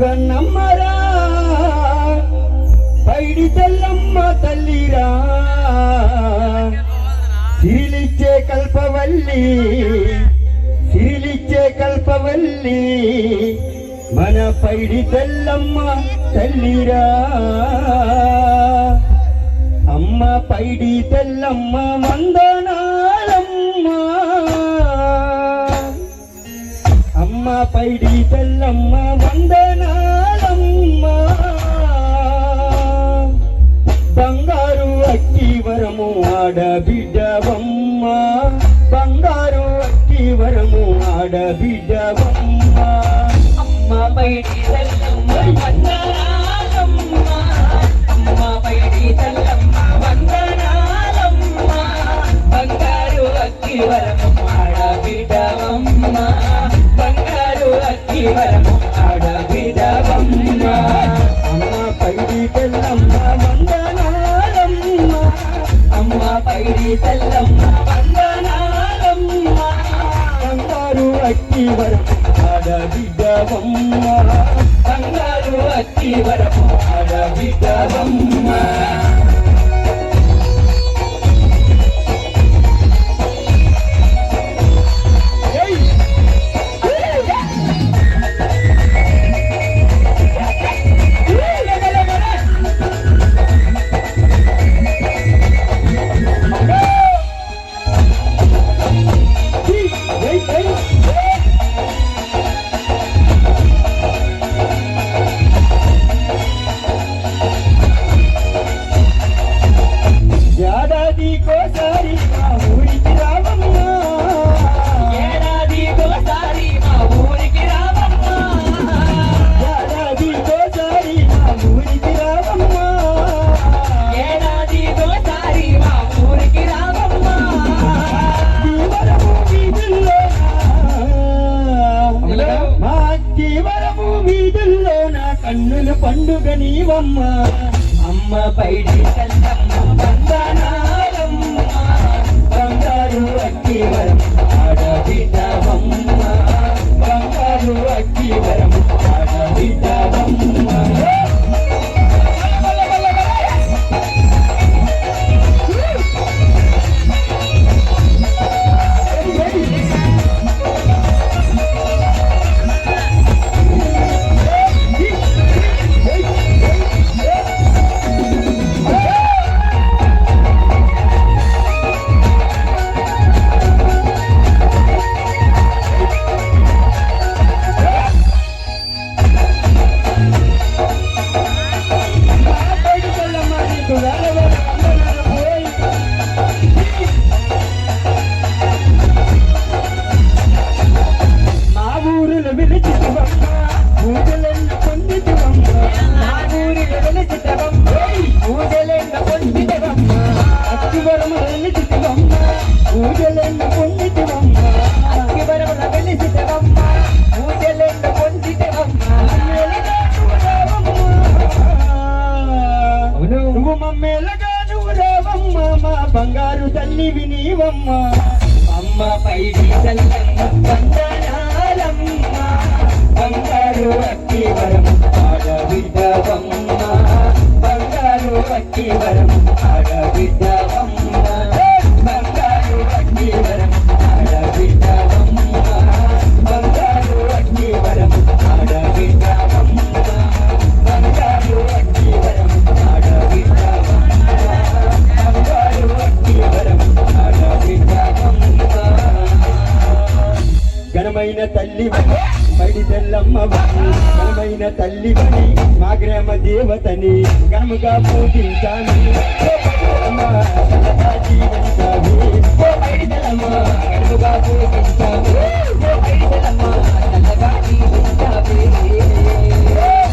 నమ్మరా పైడి తెల్లమ్మ తల్లిరా సిరిలిచ్చే కల్పవల్లి సిరిలిచ్చే కల్పవల్లి మన పైడి తెల్లమ్మ తల్లిరా అమ్మ పైడి తెల్లమ్మ వందనాలమ్మ అమ్మ పైడి తెల్లమ్మ వందనాలమ్మ బంగారు అక్కి వరము ఆడబిడ్డవమ్మ బంగారు అక్కి వరము ఆడబిడ్డవమ్మ అమ్మ పైడి తెల్లమ్మ వందనాలమ్మ అమ్మ పైడి తెల్లమ్మ వందనాలమ్మ బంగారు అక్కి వరము ఆడబిడ్డవమ్మ బంగారు అక్కి వరము ఆడబిడ్డవమ్మ అమ్మ పైడి తెల్లమ్మ వందనాలమ్మ అమ్మ పైడి తెల్లమ్మ వందనాలమ్మ బంగారు అక్కి వరము ఆడబిడ్డవమ్మ బంగారు అక్కి వరము ఆడబిడ్డవమ్మ ఏడాదికోసారి మా ఊరికి రావమ్మ ఏడాదికోసారి మా ఊరికి రావమ్మ ఏడాదికోసారి మా ఊరికి రావమ్మ ఏడాదికోసారి మా ఊరికి రావమ్మ జీవనము వీధుల్లోన మా జీవనము వీధుల్లోన కన్నుల పండుగ నీవమ్మ అమ్మ పైడి తెల్లమ్మ వందనాలమ్మ బంగారు అక్కి వరము ఆడబిడ్డవమ్మ బంగారు అక్కి వరము ఆడబిడ్డవమ్మ బంగారు తల్లి వినీవమ్మ అమ్మ పైడి తెల్లమ్మ వందనాలమ్మ బంగారు అక్కి వరము ఆడబిడ్డవమ్మ బంగారు అక్కి వరము ఆడబిడ్డవమ్మ బంగారు అక్కి వరము ఆడబిడ్డవమ్మ బంగారు అక్కి వరము ఆడబిడ్డవమ్మ బంగారు అక్కి వరము ఆడబిడ్డవమ్మ బంగారు అక్కి వరము ఆడబిడ్డవమ్మ ఘనమైన తల్లి పైడి తెల్లమ్మ ఘనమైన తల్లి మా గ్రామ దేవతని ఘనముగా పూజించాను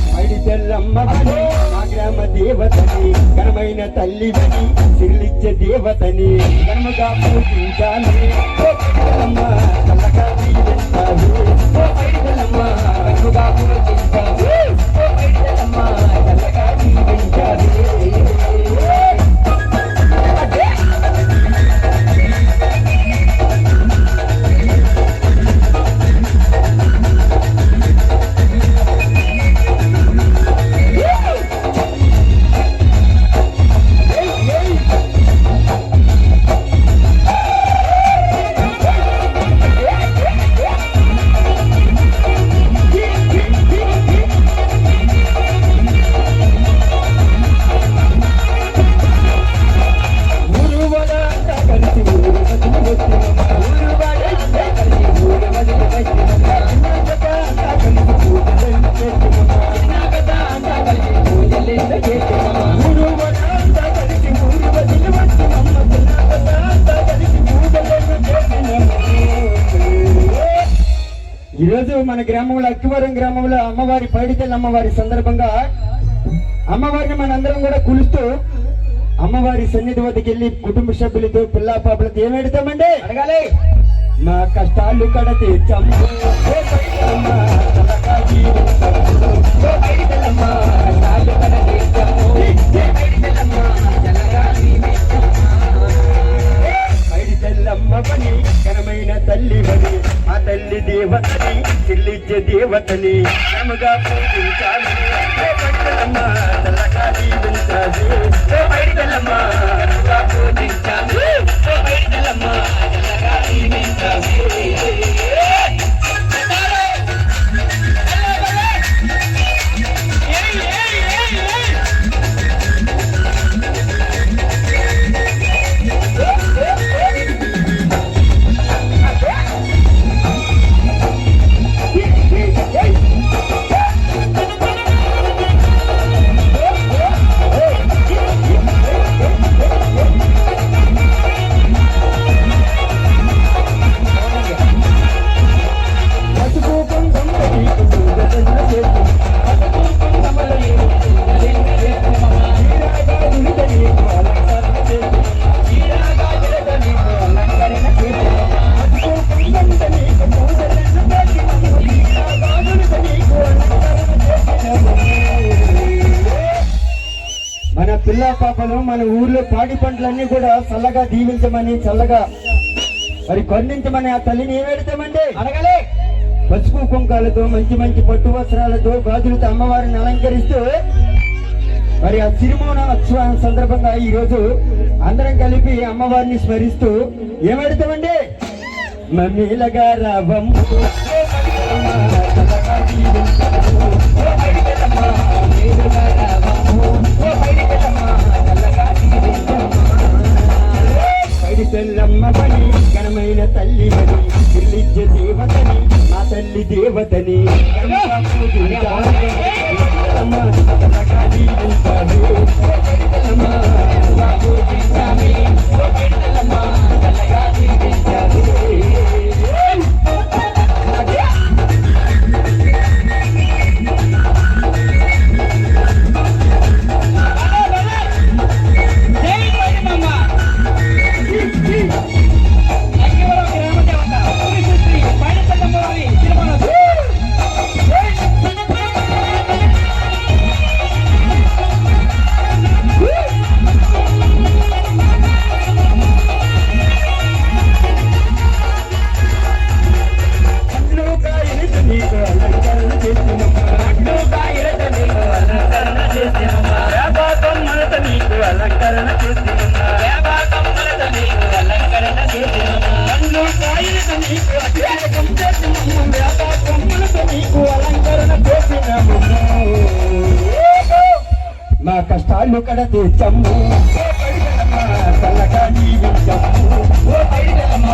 పైడి తెల్లమ్మ మా గ్రామ దేవతని ఘనమైన తల్లి సిరిలిచ్చే దేవతని ఘనముగా పూజించాను చల్లగా దీవించావు ఈరోజు మన గ్రామంలో అక్కివరం గ్రామంలో అమ్మవారి పైడితల్లి అమ్మవారి సందర్భంగా అమ్మవారిని మనందరం కూడా కొలుస్తూ అమ్మవారి సన్నిధి వద్దకు వెళ్ళి కుటుంబ సభ్యులతో పిల్లా పాపలతో ఏం పెడతామండి అడగాలి. మా కష్టాలు కడ తీర్చమ్మ ఓ పైడితల్లమ్మ, చల్లగా జీవించమ్మ. ఓ పైడితల్లమ్మ, కష్టాలు కడ తీర్చమ్మ. ఓ పైడితల్లమ్మ, చల్లగా జీవించమ్మ. పైడితల్లమ్మ పని ఘనమైన తల్లి బని ఆ తల్లి దేవతని చెల్లిచ్చే దేవతని ఘనముగా పూజించాలి. ఓ పైడితల్లమ్మ, చల్లగా జీవించాలి. ఓ పైడితల్లమ్మ, చల్లగా పూజించాలి. ఓ పైడితల్లమ్మ, చల్లగా జీవించాలి. పసుపు కుంకుమ నీకు పూజలెన్నో చేసి, పసుపు కుంకుమల నీకు పూజలెన్నో చేసి, చీరాగాజులతో నీకు అలంకరణ చేసి, చీరాగాజులతో నీకు అలంకరణ చేసి, పసుపు కుంకుమతో నీకు పూజలెన్నో చేసి, చీరాగాజులతో నీకు అలంకరణ చేసి. మన పిల్ల పాపలు మన ఊర్లో పాడి పంటలన్నీ కూడా చల్లగా దీవించమని చల్లగా మరి కొన్నించమని ఆ తల్లిని ఏం పెడతామండి అడగాలి. పసుపు కుంకాలతో మంచి మంచి పట్టు వస్త్రాలతో గాజులతో అమ్మవారిని అలంకరిస్తూ మరి ఆ తిరుమోహోత్సవం సందర్భంగా ఈ రోజు అందరం కలిపి అమ్మవారిని స్మరిస్తూ ఏమెడతామండి మమ్మీలగా రావం పైడితల్లమ్మ పని ఘనమైన తల్లి బని చెల్లిచ్చే దేవతని మా తల్లి దేవతని ఘనంగా పూజించాలి. అమ్మ చల్లగా జీవించాలి. పైడితల్లమ్మ చల్లగా పూజించాలి. పైడితల్లమ్మ, చల్లగా జీవించాలి. పండ్లు కాయలతో నీకు అలంకరణ చేసినమ్మ. పండ్లు కాయలతో నీకు అలంకరణ చేసినమ్మ. వేప కొమ్మలతో నీకు అలంకరణ చేసినమ్మ. వేప కొమ్మలతో నీకు అలంకరణ చేసినమ్మ. పండ్లు కాయలతో నీకు అభిషేకం చేసినమ్మ. వేప కొమ్మలతో నీకు అలంకరణ చేసినమ్మ. మా కష్టాలు కడ తీర్చమ్ము. ఓ పైడితల్లమ్మ, చల్లగా జీవించమ్ము. ఓ పైడితల్లమ్మ,